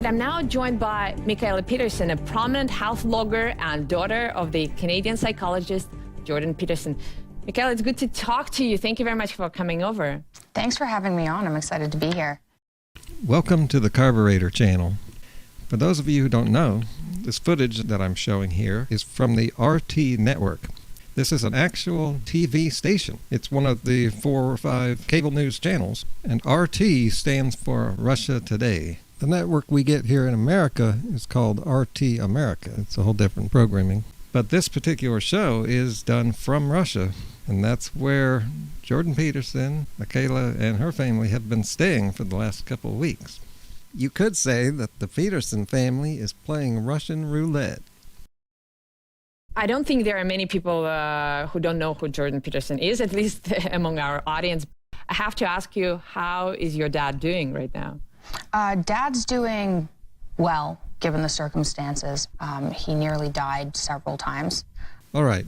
I'm now joined by Mikhaila Peterson, a prominent health blogger and daughter of the Canadian psychologist Jordan Peterson. Mikhaila, it's good to talk to you. Thank you very much for coming over. Thanks for having me on. I'm excited to be here. Welcome to the Carburetor channel. For those of you who don't know, this footage that I'm showing here is from the RT network. This is an actual TV station. It's one of the 4 or 5 cable news channels, and RT stands for Russia Today. The network we get here in America is called RT America. It's a whole different programming. But this particular show is done from Russia, and that's where Jordan Peterson, Mikhaila, and her family have been staying for the last couple of weeks. You could say that the Peterson family is playing Russian roulette. I don't think there are many people who don't know who Jordan Peterson is, at least among our audience. I have to ask you, how is your dad doing right now? Dad's doing well, given the circumstances. He nearly died several times. All right.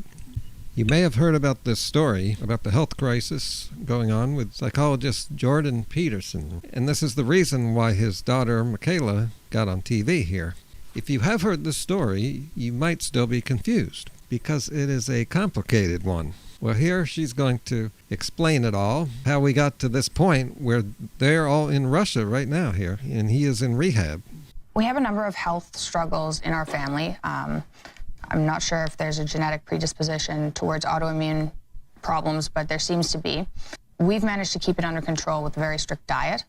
You may have heard about this story about the health crisis going on with psychologist Jordan Peterson. And this is the reason why his daughter, Mikhaila, got on TV here. If you have heard the story, you might still be confused, because it is a complicated one. Well, here she's going to explain it all, how we got to this point where they're all in Russia right now here, and he is in rehab. We have a number of health struggles in our family. I'm not sure if there's a genetic predisposition towards autoimmune problems, but there seems to be. We've managed to keep it under control with a very strict diet.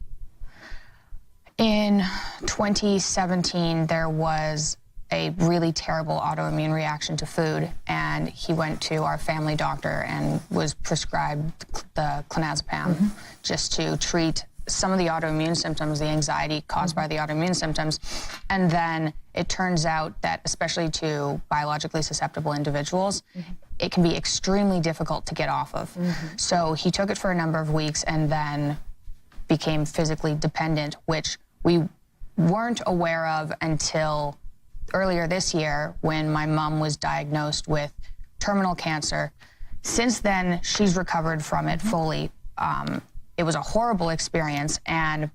In 2017, there was a really terrible autoimmune reaction to food, and he went to our family doctor and was prescribed the Clonazepam just to treat some of the autoimmune symptoms, the anxiety caused by the autoimmune symptoms. And then it turns out that, especially to biologically susceptible individuals, it can be extremely difficult to get off of. So he took it for a number of weeks and then became physically dependent, which we weren't aware of until earlier this year when my mom was diagnosed with terminal cancer. Since then, she's recovered from it fully. It was a horrible experience, and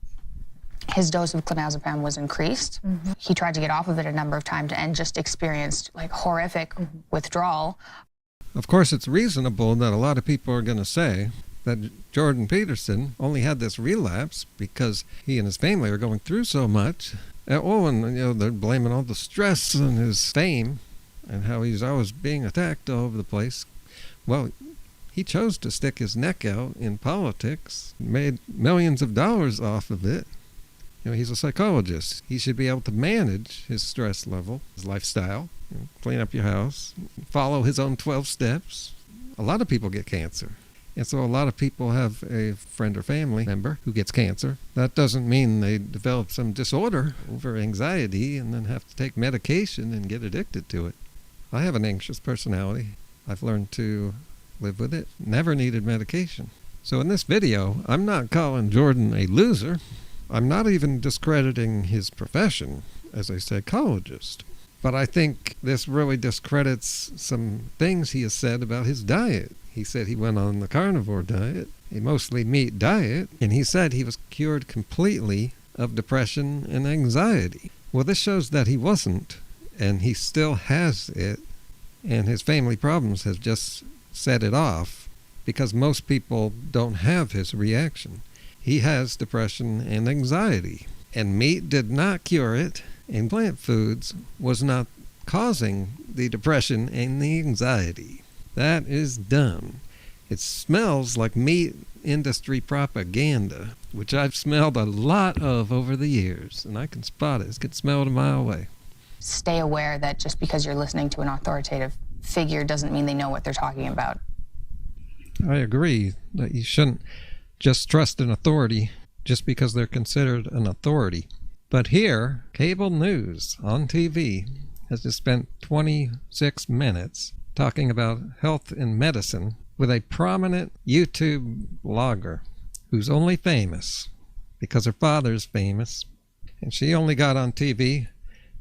his dose of Clonazepam was increased. He tried to get off of it a number of times and just experienced like horrific withdrawal. Of course, it's reasonable that a lot of people are going to say that Jordan Peterson only had this relapse because he and his family are going through so much. And they're blaming all the stress on his fame and how he's always being attacked all over the place. Well, he chose to stick his neck out in politics, made millions of dollars off of it. He's a psychologist. He should be able to manage his stress level, his lifestyle, clean up your house, follow his own 12 steps. A lot of people get cancer. And so a lot of people have a friend or family member who gets cancer. That doesn't mean they develop some disorder over anxiety and then have to take medication and get addicted to it. I have an anxious personality. I've learned to live with it. Never needed medication. So in this video, I'm not calling Jordan a loser. I'm not even discrediting his profession as a psychologist. But I think this really discredits some things he has said about his diet. He said he went on the carnivore diet, a mostly meat diet, and he said he was cured completely of depression and anxiety. Well, this shows that he wasn't, and he still has it, and his family problems have just set it off because most people don't have his reaction. He has depression and anxiety, and meat did not cure it, and plant foods was not causing the depression and the anxiety. That is dumb. It smells like meat industry propaganda, which I've smelled a lot of over the years, and I can spot it. It can smell it a mile away. Stay aware that just because you're listening to an authoritative figure doesn't mean they know what they're talking about. I agree that you shouldn't just trust an authority just because they're considered an authority. But here, cable news on TV has just spent 26 minutes talking about health and medicine with a prominent YouTube blogger who's only famous because her father's famous, and she only got on TV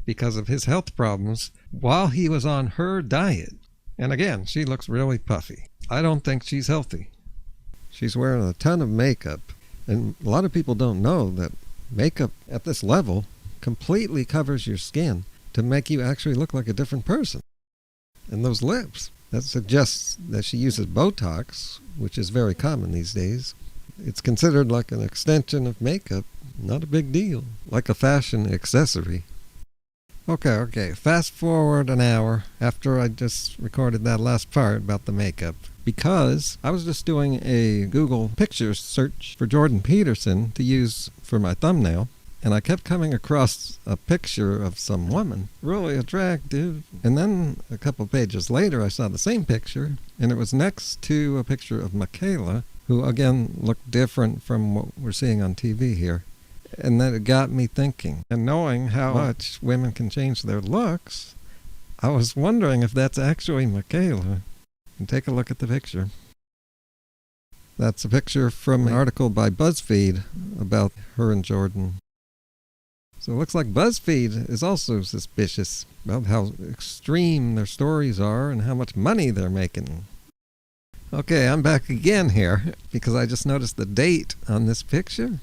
because of his health problems while he was on her diet. And again, she looks really puffy. I don't think she's healthy. She's wearing a ton of makeup, and a lot of people don't know that makeup at this level completely covers your skin to make you actually look like a different person. And those lips, that suggests that she uses Botox, which is very common these days. It's considered like an extension of makeup, not a big deal, like a fashion accessory. Okay, fast forward an hour after I just recorded that last part about the makeup, because I was just doing a Google Pictures search for Jordan Peterson to use for my thumbnail, and I kept coming across a picture of some woman, really attractive. And then a couple pages later, I saw the same picture, and it was next to a picture of Mikhaila, who again looked different from what we're seeing on TV here. And then it got me thinking. And knowing how much women can change their looks, I was wondering if that's actually Mikhaila. And take a look at the picture. That's a picture from an article by BuzzFeed about her and Jordan. So it looks like BuzzFeed is also suspicious about how extreme their stories are and how much money they're making. Okay, I'm back again here because I just noticed the date on this picture.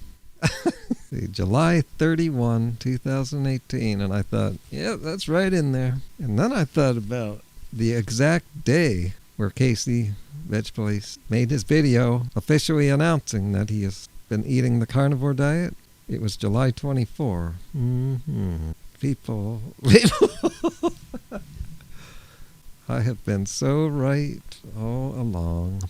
July 31, 2018, and I thought, yeah, that's right in there. And then I thought about the exact day where Casey Veg Place made his video officially announcing that he has been eating the carnivore diet. It was July 24. People. I have been so right all along.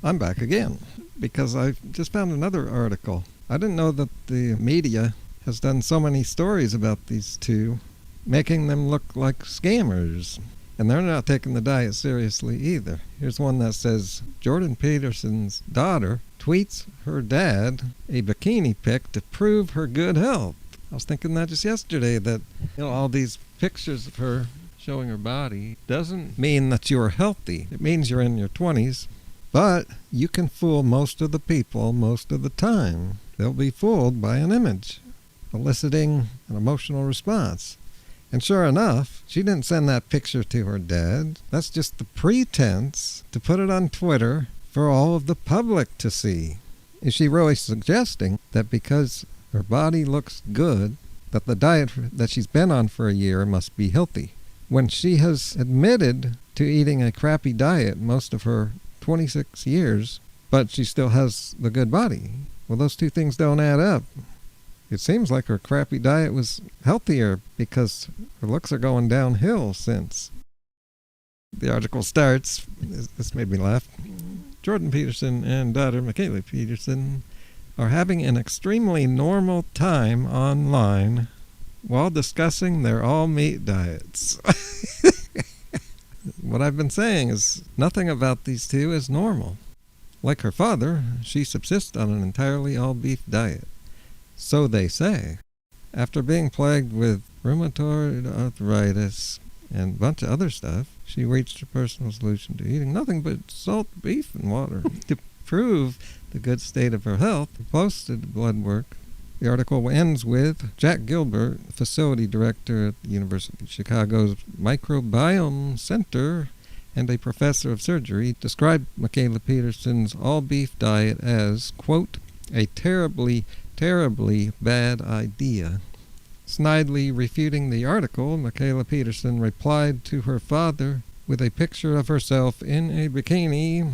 I'm back again because I just found another article. I didn't know that the media has done so many stories about these two, making them look like scammers. And they're not taking the diet seriously either. Here's one that says, Jordan Peterson's daughter tweets her dad a bikini pic to prove her good health. I was thinking that just yesterday, that all these pictures of her showing her body doesn't mean that you're healthy. It means you're in your 20s. But you can fool most of the people most of the time. They'll be fooled by an image, eliciting an emotional response. And sure enough, she didn't send that picture to her dad. That's just the pretense to put it on Twitter for all of the public to see. Is she really suggesting that because her body looks good, that the diet that she's been on for a year must be healthy, when she has admitted to eating a crappy diet most of her 26 years, but she still has the good body? Well, those two things don't add up. It seems like her crappy diet was healthier because her looks are going downhill since. The article starts, this made me laugh. Jordan Peterson and daughter Mikhaila Peterson are having an extremely normal time online while discussing their all-meat diets. What I've been saying is nothing about these two is normal. Like her father, she subsists on an entirely all-beef diet. So they say. After being plagued with rheumatoid arthritis and a bunch of other stuff, she reached a personal solution to eating nothing but salt beef and water. To prove the good state of her health, she posted blood work. The article ends with Jack Gilbert, facility director at the University of Chicago's Microbiome Center and a professor of surgery, described Mikhaila Peterson's all-beef diet as, quote, a terribly bad idea. Snidely refuting the article, Mikhaila Peterson replied to her father with a picture of herself in a bikini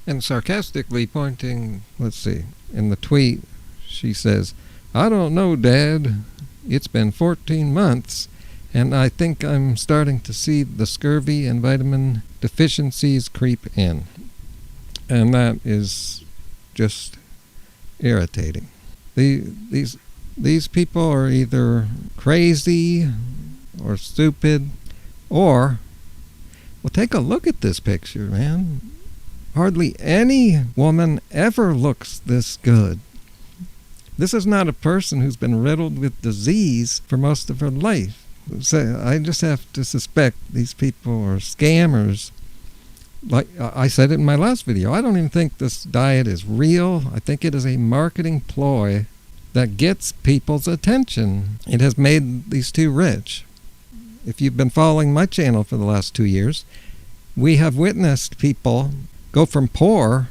and sarcastically pointing, in the tweet, she says, I don't know, Dad. It's been 14 months, and I think I'm starting to see the scurvy and vitamin deficiencies creep in. And that is just irritating. These people are either crazy or stupid, or, well, take a look at this picture, man. Hardly any woman ever looks this good. This is not a person who's been riddled with disease for most of her life. So I just have to suspect these people are scammers. Like I said it in my last video, I don't even think this diet is real. I think it is a marketing ploy that gets people's attention. It has made these two rich. If you've been following my channel for the last 2 years, we have witnessed people go from poor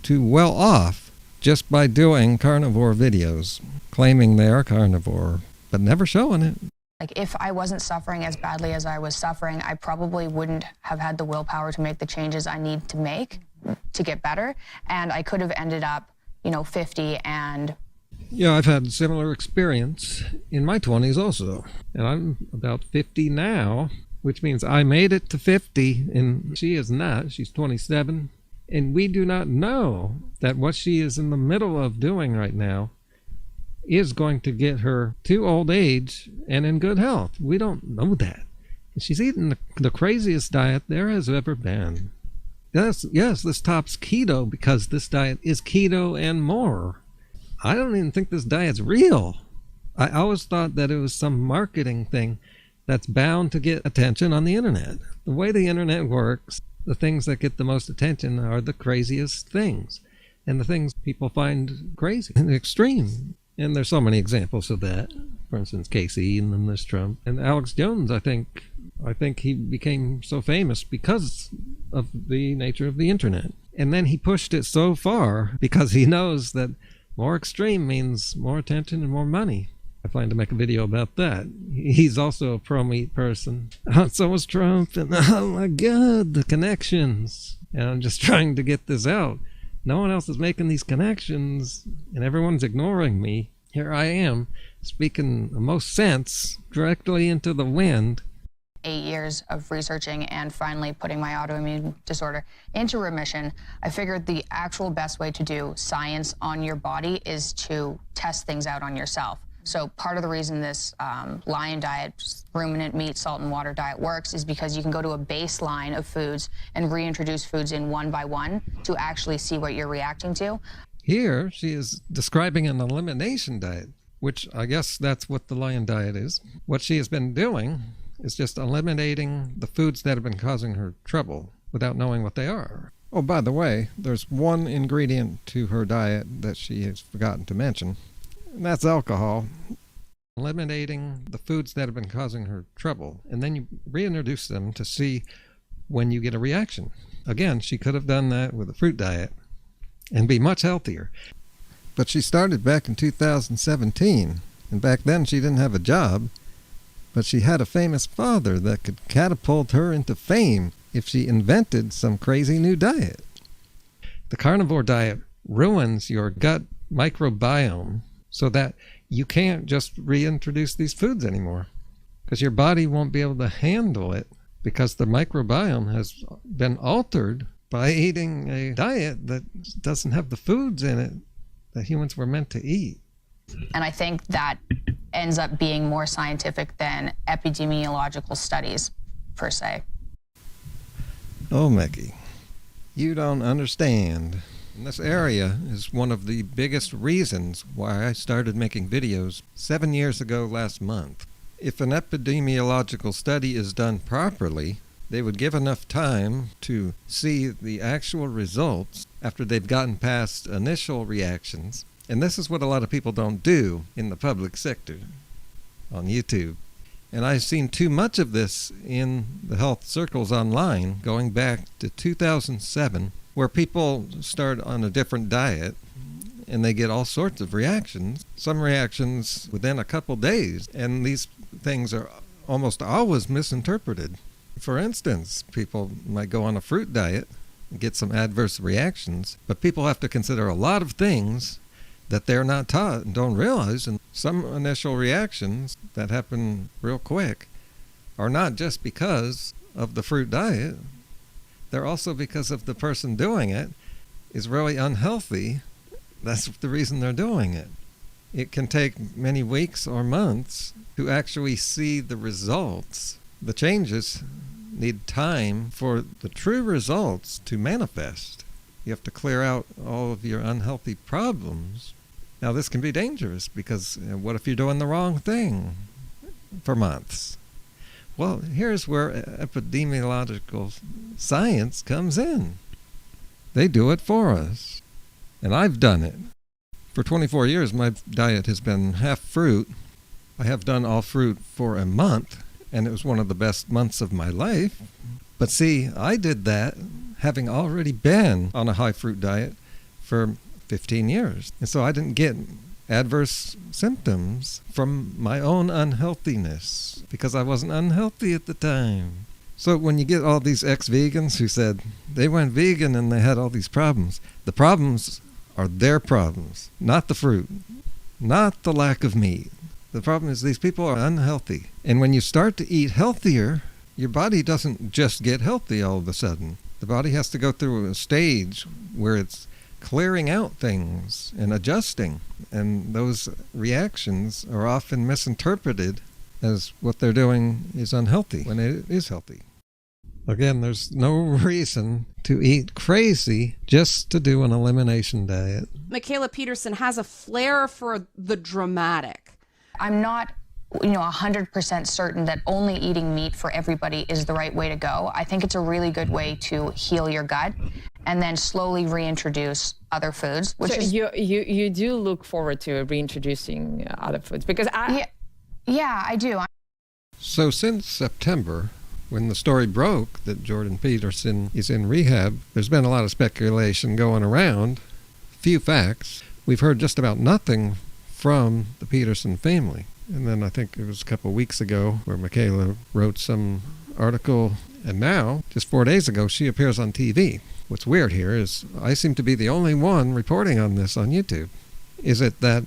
to well off just by doing carnivore videos, claiming they are carnivore, but never showing it. Like, if I wasn't suffering as badly as I was suffering, I probably wouldn't have had the willpower to make the changes I need to make to get better. And I could have ended up, 50 and... Yeah, I've had similar experience in my 20s also. And I'm about 50 now, which means I made it to 50, and she is not. She's 27. And we do not know that what she is in the middle of doing right now is going to get her to old age and in good health. We don't know that. She's eating the craziest diet there has ever been. Yes, this tops keto because this diet is keto and more. I don't even think this diet's real. I always thought that it was some marketing thing that's bound to get attention on the internet. The way the internet works, the things that get the most attention are the craziest things, and the things people find crazy and extreme. And there's so many examples of that. For instance, Casey, and then there's Trump. And Alex Jones, I think he became so famous because of the nature of the internet. And then he pushed it so far because he knows that more extreme means more attention and more money. I plan to make a video about that. He's also a pro-meat person. So was Trump. And oh my God, the connections. And I'm just trying to get this out. No one else is making these connections, and everyone's ignoring me. Here I am, speaking the most sense directly into the wind. 8 years of researching and finally putting my autoimmune disorder into remission, I figured the actual best way to do science on your body is to test things out on yourself. So part of the reason this lion diet, ruminant meat, salt and water diet works is because you can go to a baseline of foods and reintroduce foods in one by one to actually see what you're reacting to. Here she is describing an elimination diet, which I guess that's what the lion diet is. What she has been doing is just eliminating the foods that have been causing her trouble without knowing what they are. Oh, by the way, there's one ingredient to her diet that she has forgotten to mention. And that's alcohol. Eliminating the foods that have been causing her trouble, and then you reintroduce them to see when you get a reaction. Again, she could have done that with a fruit diet and be much healthier. But she started back in 2017, and back then she didn't have a job, but she had a famous father that could catapult her into fame if she invented some crazy new diet. The carnivore diet ruins your gut microbiome, so that you can't just reintroduce these foods anymore, because your body won't be able to handle it because the microbiome has been altered by eating a diet that doesn't have the foods in it that humans were meant to eat. And I think that ends up being more scientific than epidemiological studies, per se. Oh, Mickey, you don't understand. And this area is one of the biggest reasons why I started making videos 7 years ago last month. If an epidemiological study is done properly, they would give enough time to see the actual results after they've gotten past initial reactions. And this is what a lot of people don't do in the public sector on YouTube. And I've seen too much of this in the health circles online going back to 2007. Where people start on a different diet and they get all sorts of reactions, some reactions within a couple days, and these things are almost always misinterpreted. For instance, people might go on a fruit diet and get some adverse reactions, but people have to consider a lot of things that they're not taught and don't realize, and some initial reactions that happen real quick are not just because of the fruit diet. They're also because of the person doing it is really unhealthy. That's the reason they're doing it. It can take many weeks or months to actually see the results. The changes need time for the true results to manifest. You have to clear out all of your unhealthy problems. Now, this can be dangerous because what if you're doing the wrong thing for months? Well, here's where epidemiological science comes in. They do it for us. And I've done it. For 24 years, my diet has been half fruit. I have done all fruit for a month, and it was one of the best months of my life. But see, I did that having already been on a high fruit diet for 15 years. And so I didn't get adverse symptoms from my own unhealthiness because I wasn't unhealthy at the time. So when you get all these ex-vegans who said they went vegan and they had all these problems, the problems are their problems, not the fruit, not the lack of meat. The problem is these people are unhealthy. And when you start to eat healthier, your body doesn't just get healthy all of a sudden. The body has to go through a stage where it's clearing out things and adjusting. And those reactions are often misinterpreted as what they're doing is unhealthy when it is healthy. Again, there's no reason to eat crazy just to do an elimination diet. Mikhaila Peterson has a flair for the dramatic. I'm not 100% certain that only eating meat for everybody is the right way to go. I think it's a really good way to heal your gut and then slowly reintroduce other foods. So you do look forward to reintroducing other foods because yeah, I do. So since September, when the story broke that Jordan Peterson is in rehab, there's been a lot of speculation going around, few facts. We've heard just about nothing from the Peterson family. And then I think it was a couple of weeks ago where Mikhaila wrote some article, and now, just 4 days ago, she appears on TV. What's weird here is I seem to be the only one reporting on this on YouTube. Is it that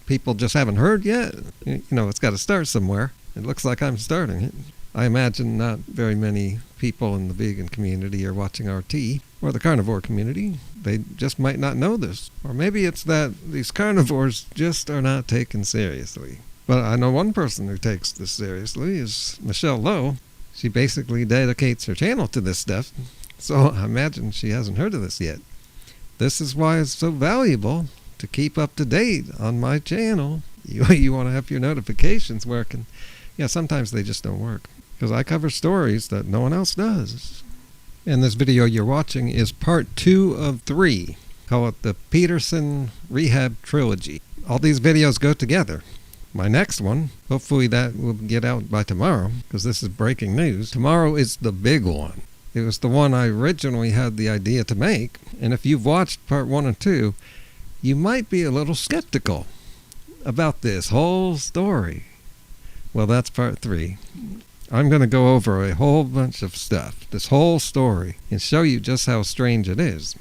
people just haven't heard yet? It's got to start somewhere. It looks like I'm starting it. I imagine not very many people in the vegan community are watching RT or the carnivore community. They just might not know this. Or maybe it's that these carnivores just are not taken seriously. But I know one person who takes this seriously is Michelle Lowe. She basically dedicates her channel to this stuff. So I imagine she hasn't heard of this yet. This is why it's so valuable to keep up to date on my channel. You want to have your notifications working. Yeah, sometimes they just don't work because I cover stories that no one else does. And this video you're watching is part 2 of 3. Call it the Peterson Rehab Trilogy. All these videos go together. My next one, hopefully that will get out by tomorrow because this is breaking news. Tomorrow is the big one. It was the one I originally had the idea to make. And if you've watched part 1 and 2, you might be a little skeptical about this whole story. Well, that's part 3. I'm going to go over a whole bunch of stuff, this whole story, and show you just how strange it is.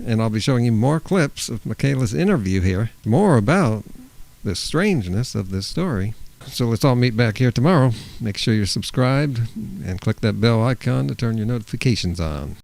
And I'll be showing you more clips of Mikhaila's interview here, more about the strangeness of this story. So let's all meet back here tomorrow. Make sure you're subscribed and click that bell icon to turn your notifications on.